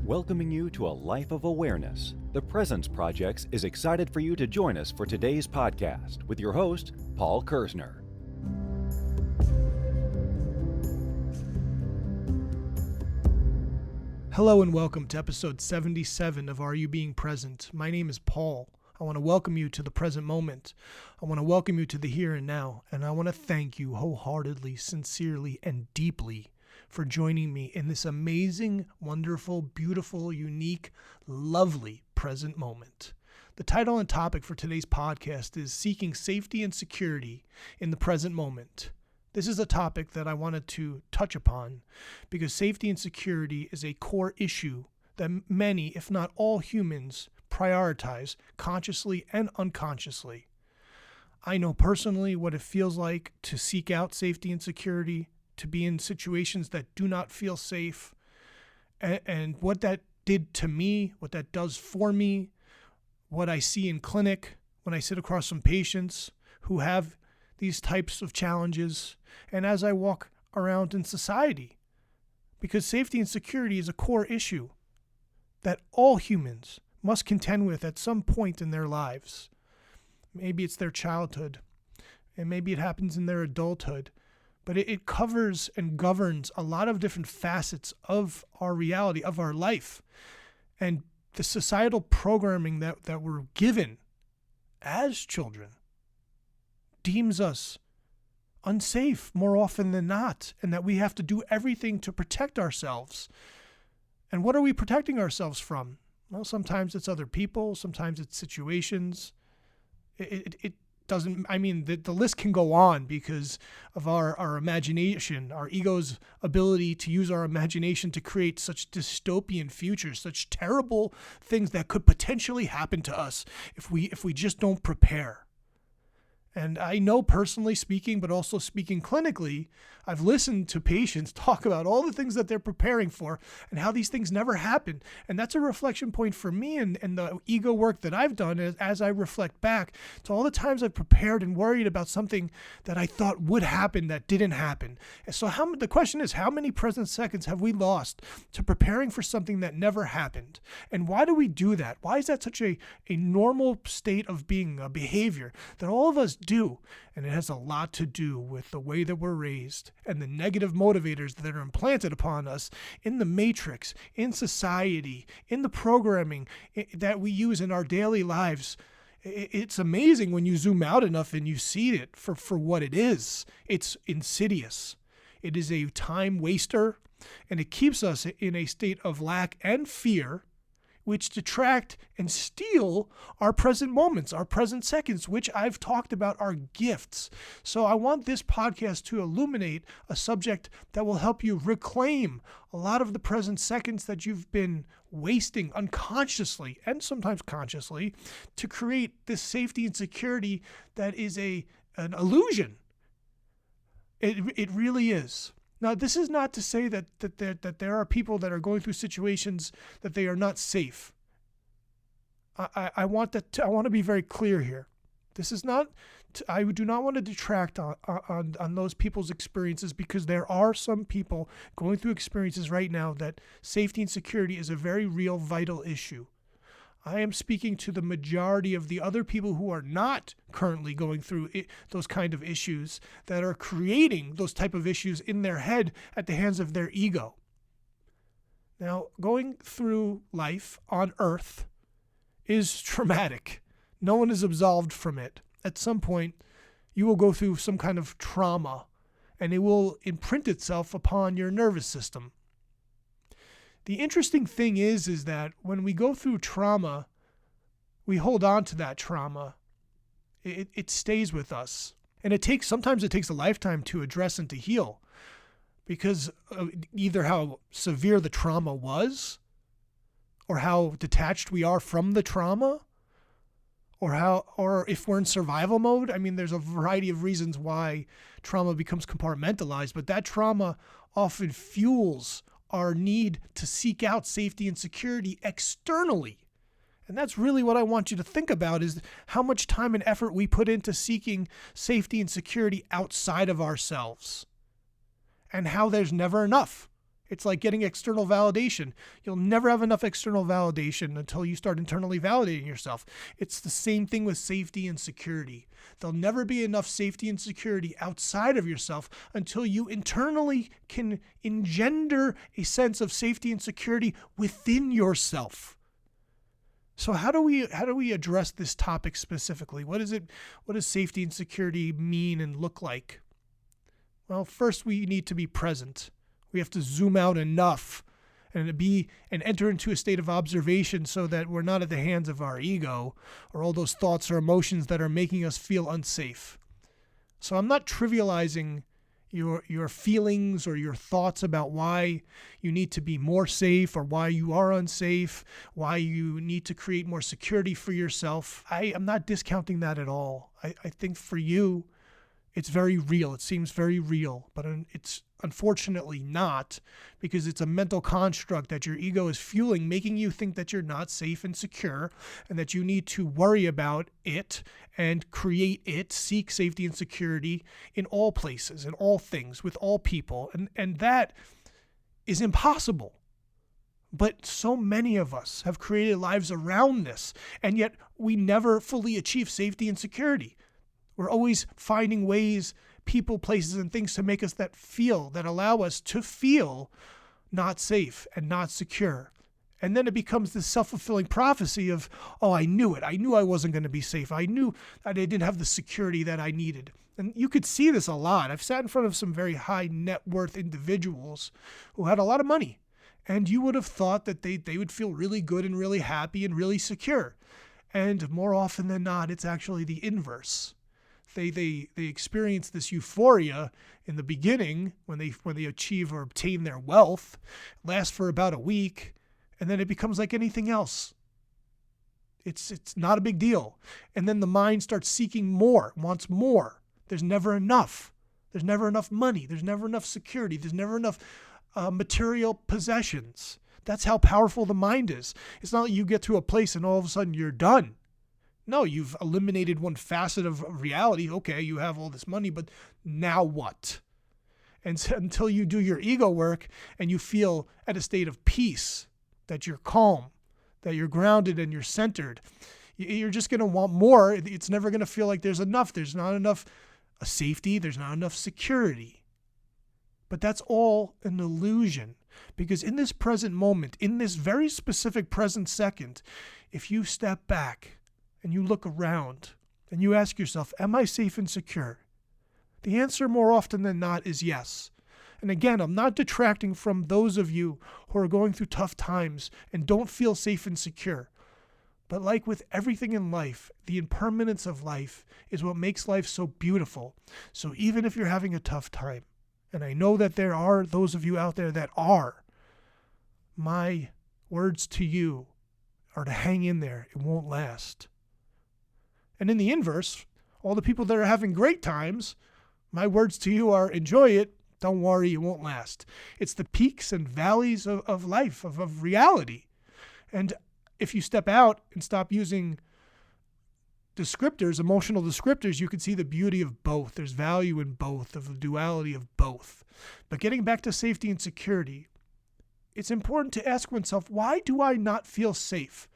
Welcoming you to a life of awareness, the Presence Project is excited for you to join us for today's podcast with your host, Paul Kersner. Hello and welcome to episode 77 of Are You Being Present? My name is Paul. I want to welcome you to the present moment. I want to welcome you to the here and now, and I want to thank you wholeheartedly, sincerely, and deeply for joining me in this amazing, wonderful, beautiful, unique, lovely present moment. The title and topic for today's podcast is Seeking Safety and Security in the Present Moment. This is a topic that I wanted to touch upon because safety and security is a core issue that many, if not all humans, prioritize consciously and unconsciously. I know personally what it feels like to seek out safety and security, to be in situations that do not feel safe, and what that did to me, what that does for me, what I see in clinic when I sit across some patients who have these types of challenges, and as I walk around in society, because safety and security is a core issue that all humans must contend with at some point in their lives. Maybe it's their childhood, and maybe it happens in their adulthood, but it covers and governs a lot of different facets of our reality, of our life. And the societal programming that we're given as children deems us unsafe more often than not, and that we have to do everything to protect ourselves. And what are we protecting ourselves from? Well, sometimes it's other people, sometimes it's situations. It doesn't, the list can go on because of our imagination, our ego's ability to use our imagination to create such dystopian futures, such terrible things that could potentially happen to us if we just don't prepare. And I know personally speaking, but also speaking clinically, I've listened to patients talk about all the things that they're preparing for and how these things never happen. And that's a reflection point for me and the ego work that I've done as I reflect back to all the times I've prepared and worried about something that I thought would happen that didn't happen. And so the question is, how many present seconds have we lost to preparing for something that never happened? And why do we do that? Why is that such a normal state of being, a behavior that all of us do? And it has a lot to do with the way that we're raised and the negative motivators that are implanted upon us in the matrix, in society, in the programming that we use in our daily lives. It's amazing when you zoom out enough and you see it for what it is. It's insidious. It is a time waster, and it keeps us in a state of lack and fear, which detract and steal our present moments, our present seconds, which I've talked about are gifts. So I want this podcast to illuminate a subject that will help you reclaim a lot of the present seconds that you've been wasting unconsciously and sometimes consciously to create this safety and security that is an illusion. It really is. Now, this is not to say that there are people that are going through situations that they are not safe. I want to be very clear here. This is not. I do not want to detract on those people's experiences, because there are some people going through experiences right now that safety and security is a very real, vital issue. I am speaking to the majority of the other people who are not currently going through those kind of issues, that are creating those type of issues in their head at the hands of their ego. Now, going through life on Earth is traumatic. No one is absolved from it. At some point, you will go through some kind of trauma, and it will imprint itself upon your nervous system. The interesting thing is that when we go through trauma, we hold on to that trauma. It stays with us. And sometimes it takes a lifetime to address and to heal, because of either how severe the trauma was, or how detached we are from the trauma, or if we're in survival mode. There's a variety of reasons why trauma becomes compartmentalized, but that trauma often fuels our need to seek out safety and security externally. And that's really what I want you to think about, is how much time and effort we put into seeking safety and security outside of ourselves, and how there's never enough. It's like getting external validation. You'll never have enough external validation until you start internally validating yourself. It's the same thing with safety and security. There'll never be enough safety and security outside of yourself until you internally can engender a sense of safety and security within yourself. So how do we address this topic specifically? What does safety and security mean and look like? Well, first we need to be present. We have to zoom out enough and enter into a state of observation so that we're not at the hands of our ego or all those thoughts or emotions that are making us feel unsafe. So I'm not trivializing your feelings or your thoughts about why you need to be more safe or why you are unsafe, why you need to create more security for yourself. I am not discounting that at all. I think for you, it's very real. It seems very real, but it's unfortunately not, because it's a mental construct that your ego is fueling, making you think that you're not safe and secure and that you need to worry about it and seek safety and security in all places, in all things, with all people. And that is impossible. But so many of us have created lives around this, and yet we never fully achieve safety and security. We're always finding ways, people, places, and things to make us that allow us to feel not safe and not secure. And then it becomes this self-fulfilling prophecy of, oh, I knew it. I knew I wasn't going to be safe. I knew that I didn't have the security that I needed. And you could see this a lot. I've sat in front of some very high net worth individuals who had a lot of money. And you would have thought that they would feel really good and really happy and really secure. And more often than not, it's actually the inverse. They experience this euphoria in the beginning when they achieve or obtain their wealth, lasts for about a week, and then it becomes like anything else. It's not a big deal. And then the mind starts seeking more, wants more. There's never enough. There's never enough money. There's never enough security. There's never enough material possessions. That's how powerful the mind is. It's not like you get to a place and all of a sudden you're done. No, you've eliminated one facet of reality. Okay, you have all this money, but now what? And until you do your ego work and you feel at a state of peace, that you're calm, that you're grounded and you're centered, you're just going to want more. It's never going to feel like there's enough. There's not enough safety. There's not enough security. But that's all an illusion, because in this present moment, in this very specific present second, if you step back and you look around and you ask yourself, am I safe and secure? The answer more often than not is yes. And again, I'm not detracting from those of you who are going through tough times and don't feel safe and secure. But like with everything in life, the impermanence of life is what makes life so beautiful. So even if you're having a tough time, and I know that there are those of you out there that are, my words to you are to hang in there. It won't last. And in the inverse, all the people that are having great times, my words to you are enjoy it. Don't worry, it won't last. It's the peaks and valleys of life, of reality. And if you step out and stop using descriptors, emotional descriptors, you can see the beauty of both. There's value in both, of the duality of both. But getting back to safety and security, it's important to ask oneself, why do I not feel safe?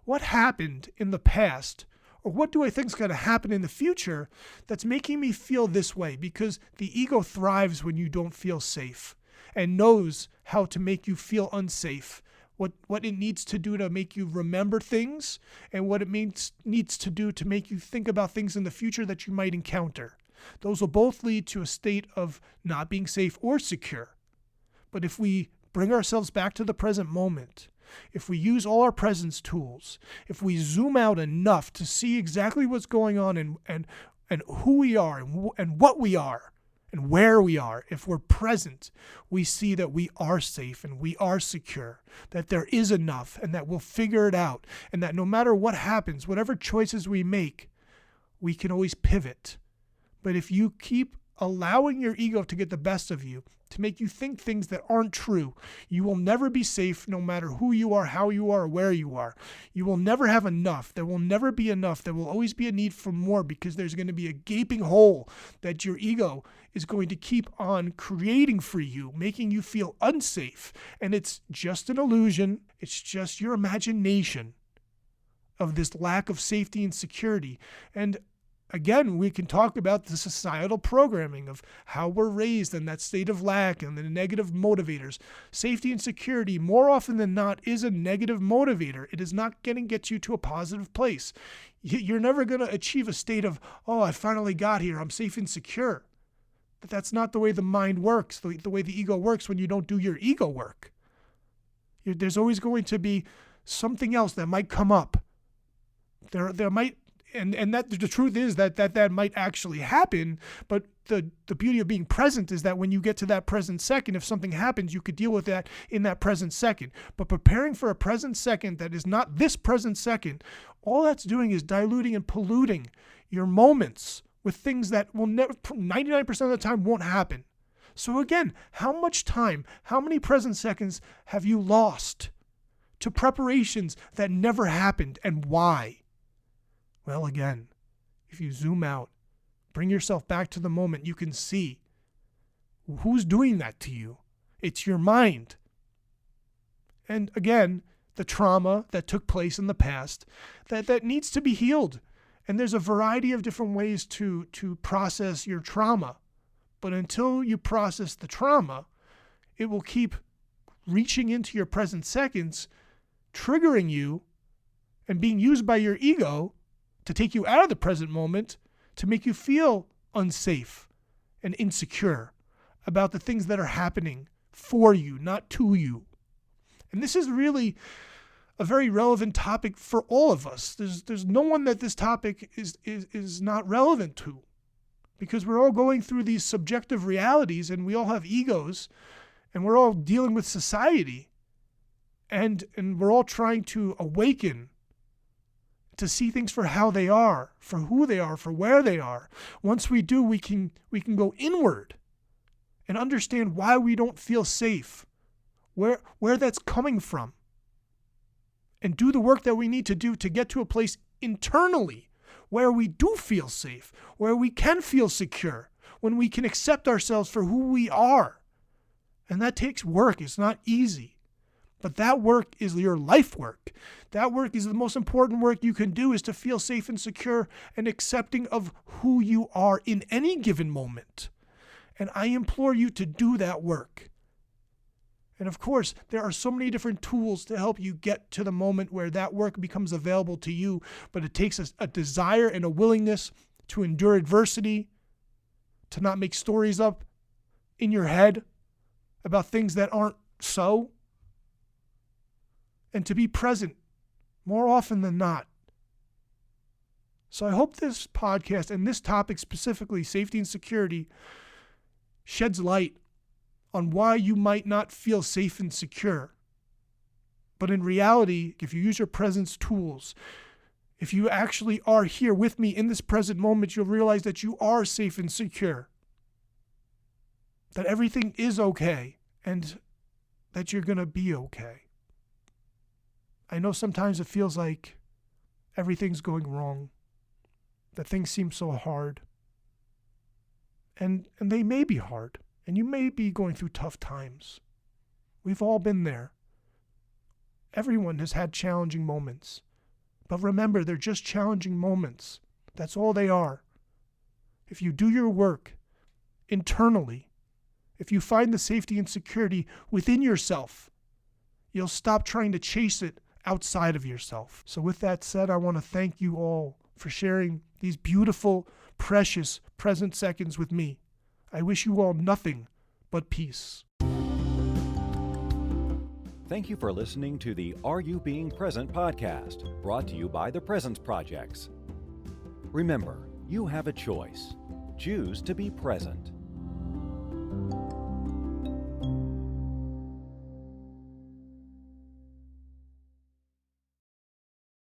What happened in the past? Or what do I think is going to happen in the future that's making me feel this way? Because the ego thrives when you don't feel safe and knows how to make you feel unsafe, what it needs to do to make you remember things and what it needs to do to make you think about things in the future that you might encounter. Those will both lead to a state of not being safe or secure. But if we bring ourselves back to the present moment, if we use all our presence tools, if we zoom out enough to see exactly what's going on and who we are and what we are and where we are, if we're present, we see that we are safe and we are secure, that there is enough and that we'll figure it out, and that no matter what happens, whatever choices we make, we can always pivot. But if you keep allowing your ego to get the best of you to make you think things that aren't true. You will never be safe no matter who you are, how you are, or where you are. You will never have enough. There will never be enough. There will always be a need for more because there's going to be a gaping hole that your ego is going to keep on creating for you, making you feel unsafe. And it's just an illusion. It's just your imagination of this lack of safety and security. And again, we can talk about the societal programming of how we're raised in that state of lack and the negative motivators. Safety and security, more often than not, is a negative motivator. It is not going to get you to a positive place. You're never going to achieve a state of, oh, I finally got here, I'm safe and secure. But that's not the way the mind works, the way the ego works when you don't do your ego work. There's always going to be something else that might come up. There might... And that the truth is that might actually happen, but the beauty of being present is that when you get to that present second, if something happens, you could deal with that in that present second. But preparing for a present second that is not this present second, all that's doing is diluting and polluting your moments with things that will never, 99% of the time, won't happen. So again, how much time, how many present seconds have you lost to preparations that never happened, and why? Well, again, if you zoom out, bring yourself back to the moment, you can see who's doing that to you. It's your mind. And again, the trauma that took place in the past that needs to be healed. And there's a variety of different ways to process your trauma. But until you process the trauma, it will keep reaching into your present seconds, triggering you, and being used by your ego to take you out of the present moment, to make you feel unsafe and insecure about the things that are happening for you, not to you. And this is really a very relevant topic for all of us. There's no one that this topic is not relevant to, because we're all going through these subjective realities, and we all have egos, and we're all dealing with society, and we're all trying to awaken to see things for how they are, for who they are, for where they are. Once we do, we can go inward and understand why we don't feel safe, where that's coming from, and do the work that we need to do to get to a place internally where we do feel safe, where we can feel secure, when we can accept ourselves for who we are. And that takes work. It's not easy. But that work is your life work. That work is the most important work you can do, is to feel safe and secure and accepting of who you are in any given moment. And I implore you to do that work. And of course, there are so many different tools to help you get to the moment where that work becomes available to you. But it takes a desire and a willingness to endure adversity, to not make stories up in your head about things that aren't so, and to be present more often than not. So I hope this podcast and this topic specifically, safety and security, sheds light on why you might not feel safe and secure. But in reality, if you use your presence tools, if you actually are here with me in this present moment, you'll realize that you are safe and secure, that everything is okay, and that you're going to be okay. I know sometimes it feels like everything's going wrong, that things seem so hard. And they may be hard, and you may be going through tough times. We've all been there. Everyone has had challenging moments. But remember, they're just challenging moments. That's all they are. If you do your work internally, if you find the safety and security within yourself, you'll stop trying to chase it outside of yourself. So with that said, I want to thank you all for sharing these beautiful, precious present seconds with me. I wish you all nothing but peace. Thank you for listening to the Are You Being Present podcast, brought to you by the Presence Projects. Remember, you have a choice. Choose to be present.